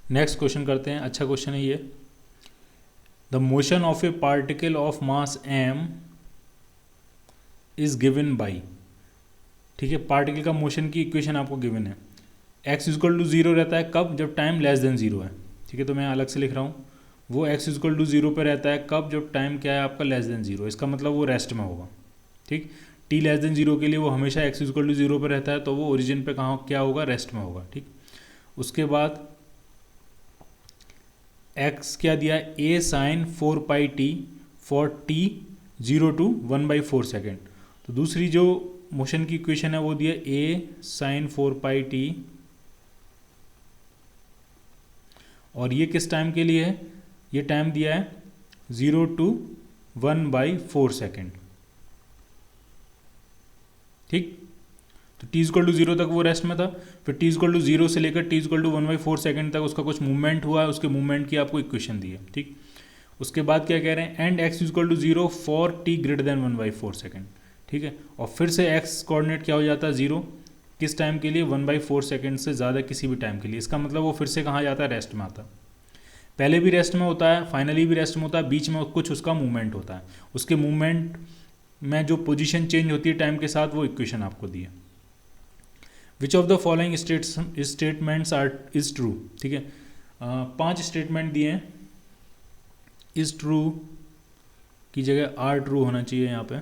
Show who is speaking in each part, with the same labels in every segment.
Speaker 1: Next question करते हैं, अच्छा क्वेश्चन है ये। The motion of A particle of mass m is given by, ठीक है, पार्टिकल का मोशन की इक्वेशन आपको गिवन है। x इक्वल टू जीरो रहता है कब, जब टाइम लेस देन जीरो है, ठीक है, तो मैं अलग से लिख रहा हूँ। वो x इक्वल टू जीरो पर रहता है कब, जब टाइम क्या है आपका लेस देन जीरो, इसका मतलब वो रेस्ट में होगा, ठीक। t लेस देन जीरो के लिए वो हमेशा x इक्वल टू जीरो पर रहता है, तो वो ओरिजिन पे कहाँ क्या होगा, रेस्ट में होगा, ठीक। उसके बाद x क्या दिया है, a sine 4πt for t 0 to 1/4 second. तो दूसरी जो मोशन की इक्वेशन है वो दिया a साइन 4πt, और ये किस टाइम के लिए है, ये टाइम दिया है 0 to 1/4 सेकेंड, ठीक। तो t इक्वल टू जीरो तक वो रेस्ट में था, फिर t इक्वल टू जीरो से लेकर t इक्वल टू 1/4 सेकेंड तक उसका कुछ मूवमेंट हुआ है, उसके मूवमेंट की आपको इक्वेशन दी है, ठीक। उसके बाद क्या कह रहे हैं, and x equal to zero for t greater than 1/4 second, ठीक है। और फिर से x कोऑर्डिनेट क्या हो जाता है, जीरो, किस टाइम के लिए, 1/4 सेकेंड से ज़्यादा किसी भी टाइम के लिए। इसका मतलब वो फिर से कहाँ जाता है, रेस्ट में आता है। पहले भी रेस्ट में होता है, फाइनली भी रेस्ट में होता है, बीच में कुछ उसका मूवमेंट होता है, उसके मूवमेंट में जो पोजीशन चेंज होती है टाइम के साथ, वो इक्वेशन आपको दी है। Which of the following statements are is true, ठीक है। 5 स्टेटमेंट दिए हैं, इज ट्रू की जगह आर ट्रू होना चाहिए यहाँ पे।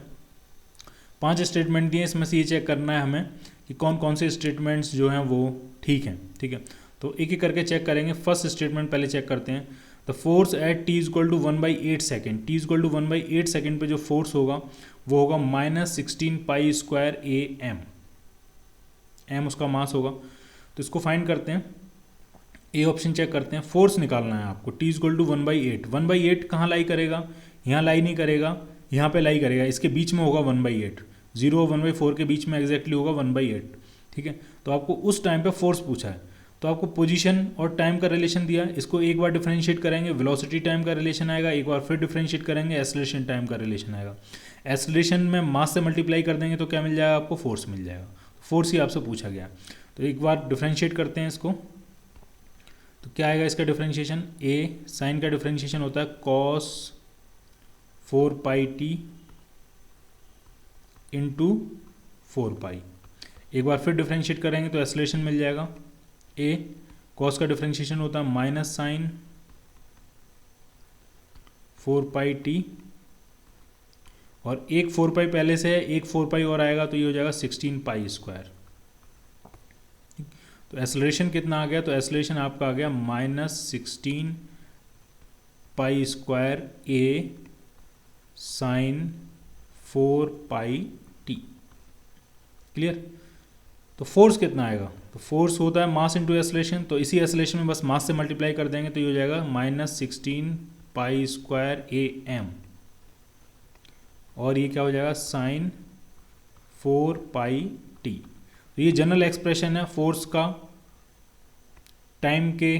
Speaker 1: 5 स्टेटमेंट दिए, इसमें से ये चेक करना है हमें कि कौन कौन से स्टेटमेंट्स जो हैं वो ठीक हैं, ठीक है। तो एक एक करके चेक करेंगे। फर्स्ट स्टेटमेंट पहले चेक करते हैं। The force at t equal to 1/8 second, t equal to 1/8 second पे जो फोर्स होगा वो होगा -16π² AM, m उसका मास होगा। तो इसको फाइंड करते हैं, ए ऑप्शन चेक करते हैं। फोर्स निकालना है आपको, t इक्वल टू 1/8, 1/8 कहाँ लाई करेगा, यहाँ लाई नहीं करेगा, यहाँ पे लाई करेगा, इसके बीच में होगा 1/8, 0 और 1/4 के बीच में एग्जैक्टली होगा 1/8, ठीक है। तो आपको उस टाइम पे फोर्स पूछा है, तो आपको पोजीशन और टाइम का रिलेशन दिया, इसको एक बार डिफरेंशिएट करेंगे, वेलोसिटी टाइम का रिलेशन आएगा, एक बार फिर डिफरेंशिएट करेंगे, एक्सेलरेशन टाइम का रिलेशन आएगा। एक्सेलरेशन में मास से मल्टीप्लाई कर देंगे तो क्या मिल जाएगा आपको, फोर्स मिल जाएगा। फोर्स ही आपसे पूछा गया, तो एक बार डिफरेंशिएट करते हैं इसको। तो क्या आएगा इसका डिफरेंशिएशन, ए साइन का डिफरेंशिएशन होता है cos 4πt इंटू 4π। एक बार फिर डिफरेंशिएट करेंगे तो एक्सेलरेशन मिल जाएगा, ए cos का डिफरेंशिएशन होता है माइनस साइन 4πt, और एक 4π पहले से है, एक 4π और आएगा तो ये हो जाएगा 16π²। तो एक्सेलरेशन कितना आ गया, तो एक्सेलरेशन आपका आ गया -16π² A साइन 4πt। क्लियर। तो फोर्स कितना आएगा, तो फोर्स होता है मास इंटू एक्सेलरेशन, तो इसी एक्सेलरेशन में बस मास से मल्टीप्लाई कर देंगे तो ये हो जाएगा -16π² AM, और ये क्या हो जाएगा साइन 4πt। तो ये जनरल एक्सप्रेशन है फोर्स का टाइम के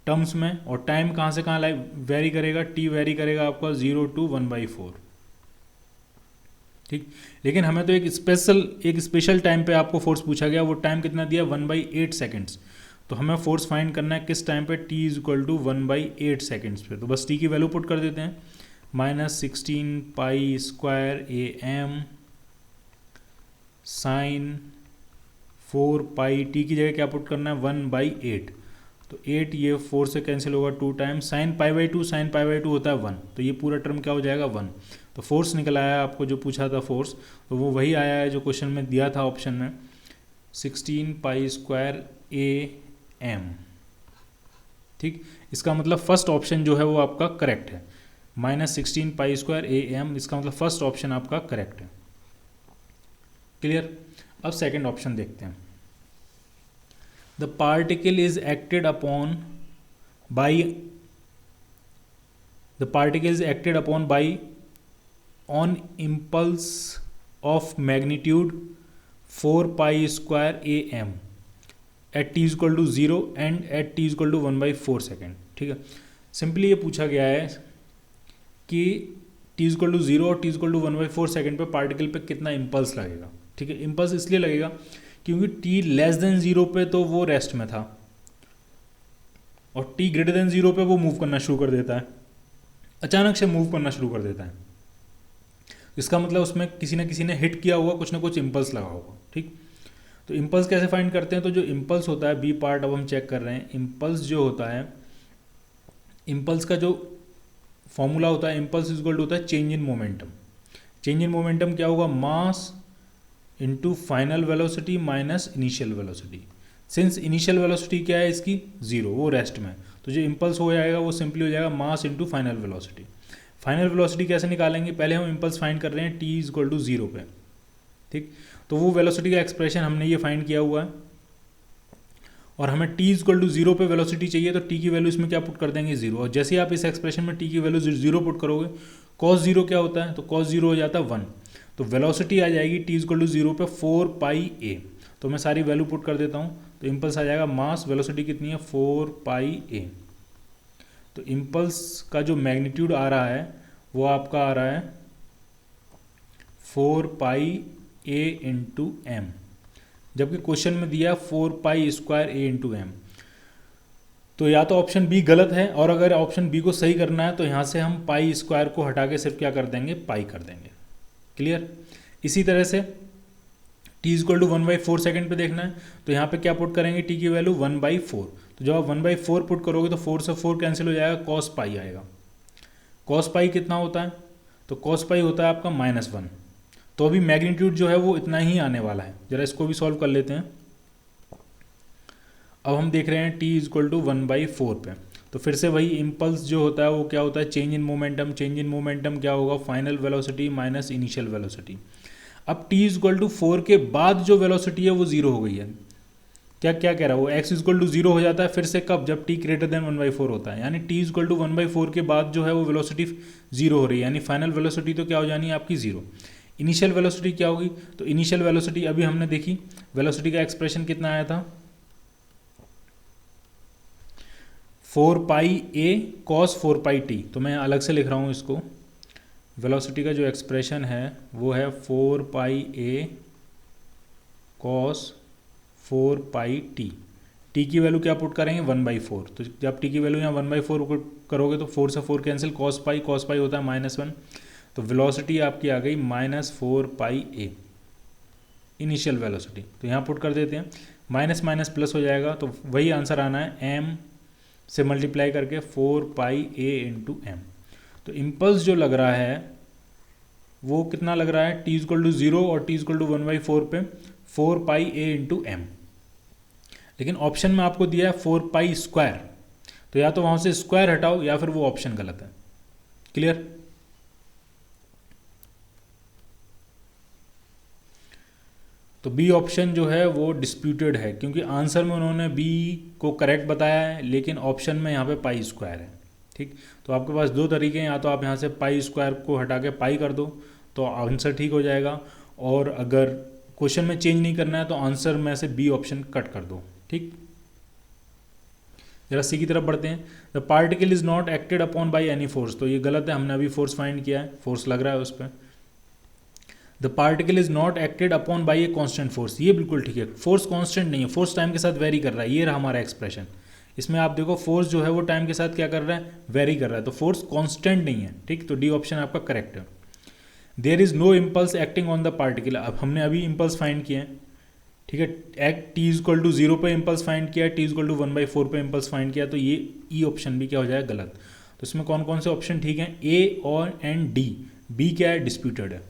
Speaker 1: टर्म्स में, और टाइम कहाँ से कहाँ वेरी करेगा, t वेरी करेगा आपका 0 to 1/4, ठीक। लेकिन हमें तो एक स्पेशल टाइम पे आपको फोर्स पूछा गया, वो टाइम कितना दिया, 1/8 सेकेंड्स। तो हमें फोर्स फाइंड करना है किस टाइम पे, t इक्वल टू 1/8 सेकेंड्स पे। तो बस t की वैल्यू पुट कर देते हैं, -16π² AM साइन 4πt की जगह क्या पुट करना है, 1/8। तो 8 ये 4 से कैंसिल होगा 2 टाइम, साइन π/2, साइन π/2 होता है 1, तो ये पूरा टर्म क्या हो जाएगा 1। तो फोर्स निकल आया, आपको जो पूछा था फोर्स, तो वो वही आया है जो क्वेश्चन में दिया था ऑप्शन में, 16π² AM, ठीक। इसका मतलब फर्स्ट ऑप्शन जो है वो आपका करेक्ट है, -16π² AM, इसका मतलब फर्स्ट ऑप्शन आपका करेक्ट है। क्लियर। अब सेकंड ऑप्शन देखते हैं। The particle is acted upon by an impulse of magnitude 4π² AM at t equal to 0 and at t equal to 1/4 second, ठीक है। सिंपली ये पूछा गया है कि t इक्वल टू 0 और t इक्वल टू 1/4 सेकेंड पे पार्टिकल पे कितना इम्पल्स लगेगा, ठीक है। इम्पल्स इसलिए लगेगा क्योंकि t लेस देन 0 पे तो वो रेस्ट में था, और t ग्रेटर देन 0 पे वो मूव करना शुरू कर देता है, अचानक से मूव करना शुरू कर देता है। इसका मतलब उसमें किसी ने हिट किया हुआ, कुछ ना कुछ इम्पल्स लगा होगा, ठीक। तो इम्पल्स कैसे फाइंड करते हैं? तो जो इम्पल्स होता है, बी पार्ट अब हम चेक कर रहे हैं। इम्पल्स जो होता है, इम्पल्स का जो फॉर्मूला होता है, इम्पल्स इज इक्वल टू होता है change in momentum. Change in momentum क्या होगा? Mass into final velocity minus initial velocity. Since initial velocity क्या है इसकी? 0, वो रेस्ट में, तो जो इम्पल्स हो जाएगा वो सिंपली हो जाएगा mass into final velocity. Final velocity कैसे निकालेंगे? पहले हम इम्पल्स फाइंड कर रहे हैं t इज इक्वल टू 0 पे, ठीक। तो वो वेलोसिटी का एक्सप्रेशन हमने ये फाइंड किया हुआ है, और हमें t इज इक्वल टू 0 पे वेलोसिटी चाहिए, तो t की वैल्यू इसमें क्या पुट कर देंगे? 0। और जैसे ही आप इस एक्सप्रेशन में t की वैल्यू 0 पुट करोगे, cos 0 क्या होता है? तो cos 0 हो जाता है 1, तो वेलोसिटी आ जाएगी t इज इक्वल टू 0 पे 4 पाई a। तो मैं सारी वैल्यू पुट कर देता हूँ, तो इम्पल्स आ जाएगा मास, वेलोसिटी कितनी है? 4 पाई a। तो इम्पल्स का जो मैग्नीट्यूड आ रहा है वो आपका आ रहा है 4 पाई a इंटू एम, जबकि क्वेश्चन में दिया 4 pi square a into M. तो या तो ऑप्शन बी गलत है, और अगर ऑप्शन बी को सही करना है तो यहाँ से हम पाई स्क्वायर को हटा के सिर्फ क्या कर देंगे? पाई कर देंगे। क्लियर? इसी तरह से t इक्वल टू 1/4 सेकेंड पे देखना है, तो यहाँ पे क्या पुट करेंगे? t की वैल्यू 1/4। तो जब आप 1/4 पुट करोगे तो 4 से 4 कैंसिल हो जाएगा, cos पाई आएगा। cos पाई कितना होता है? तो cos पाई होता है आपका -1। तो अभी मैग्नीट्यूड जो है वो इतना ही आने वाला है। जरा इसको भी सॉल्व कर लेते हैं। अब हम देख रहे हैं t इक्वल टू 1/4 पे, तो फिर से वही इम्पल्स जो होता है वो क्या होता है? Change in momentum. Change in momentum क्या होगा? Final velocity minus initial velocity. अब t इक्वल टू 4 के बाद जो वेलोसिटी है वो 0 हो गई है। क्या क्या कह रहा है वो? x इक्वल टू 0 हो जाता है फिर से कब? जब t ग्रेटर देन 1/4 होता है, यानी t इक्वल टू 1/4 के बाद जो है वो वेलोसिटी 0 हो रही है, यानी फाइनल वेलोसिटी तो क्या हो जानी है आपकी? 0। इनिशियल वेलोसिटी क्या होगी? तो इनिशियल वेलोसिटी अभी हमने देखी, वेलोसिटी का एक्सप्रेशन कितना आया था? 4 pi a cos 4 pi t। तो मैं अलग से लिख रहा हूँ इसको। वेलोसिटी का जो एक्सप्रेशन है वो है 4 pi a cos 4 pi t। t की वैल्यू क्या पुट करेंगे? 1/4। तो जब t की वैल्यू यहाँ 1/4 पुट करोगे तो 4 से 4 कैंसिल, cos पाई होता है -1। तो वेलोसिटी आपकी आ गई -4 पाई a इनिशियल वेलोसिटी। तो यहाँ पुट कर देते हैं, माइनस माइनस प्लस हो जाएगा, तो वही आंसर आना है m से मल्टीप्लाई करके 4 पाई a इंटू एम। तो इम्पल्स जो लग रहा है वो कितना लग रहा है? t इक्वल टू 0 और t इक्वल टू 1/4 पे 4 पाई a इंटू एम। लेकिन ऑप्शन में आपको दिया है 4 पाई स्क्वायर, तो या तो वहाँ से स्क्वायर हटाओ या फिर वो ऑप्शन गलत है। क्लियर? तो बी ऑप्शन जो है वो डिस्प्यूटेड है, क्योंकि आंसर में उन्होंने बी को करेक्ट बताया है, लेकिन ऑप्शन में यहाँ पे पाई स्क्वायर है। ठीक, तो आपके पास दो तरीके हैं, या तो आप यहाँ से पाई स्क्वायर को हटा के पाई कर दो तो आंसर ठीक हो जाएगा, और अगर क्वेश्चन में चेंज नहीं करना है तो आंसर में से बी ऑप्शन कट कर दो। ठीक, जरा सी की तरफ बढ़ते हैं। The particle is not acted upon by any force, तो ये गलत है, हमने अभी फोर्स फाइंड किया है, फोर्स लग रहा है उस पर। The particle is not acted upon by a constant force, ये बिल्कुल ठीक है, फोर्स कॉन्स्टेंट नहीं है, फोर्स टाइम के साथ वेरी कर रहा है, ये रहा हमारा एक्सप्रेशन। इसमें आप देखो फोर्स जो है वो टाइम के साथ क्या कर रहा है? वेरी कर रहा है, तो फोर्स कॉन्स्टेंट नहीं है। ठीक, तो डी ऑप्शन आपका करेक्ट है। There is no impulse acting on the particle, अब हमने अभी इम्पल्स फाइंड किए हैं। ठीक है, at t is equal to 0 पे इम्पल्स फाइंड किया, टी इज इक्वल टू 1/4 पे इम्पल्स फाइंड किया, तो ये ई ऑप्शन भी क्या हो जाएगा? गलत। तो इसमें कौन कौन से ऑप्शन ठीक हैं? ए और एंड डी। बी क्या है? डिस्प्यूटेड है।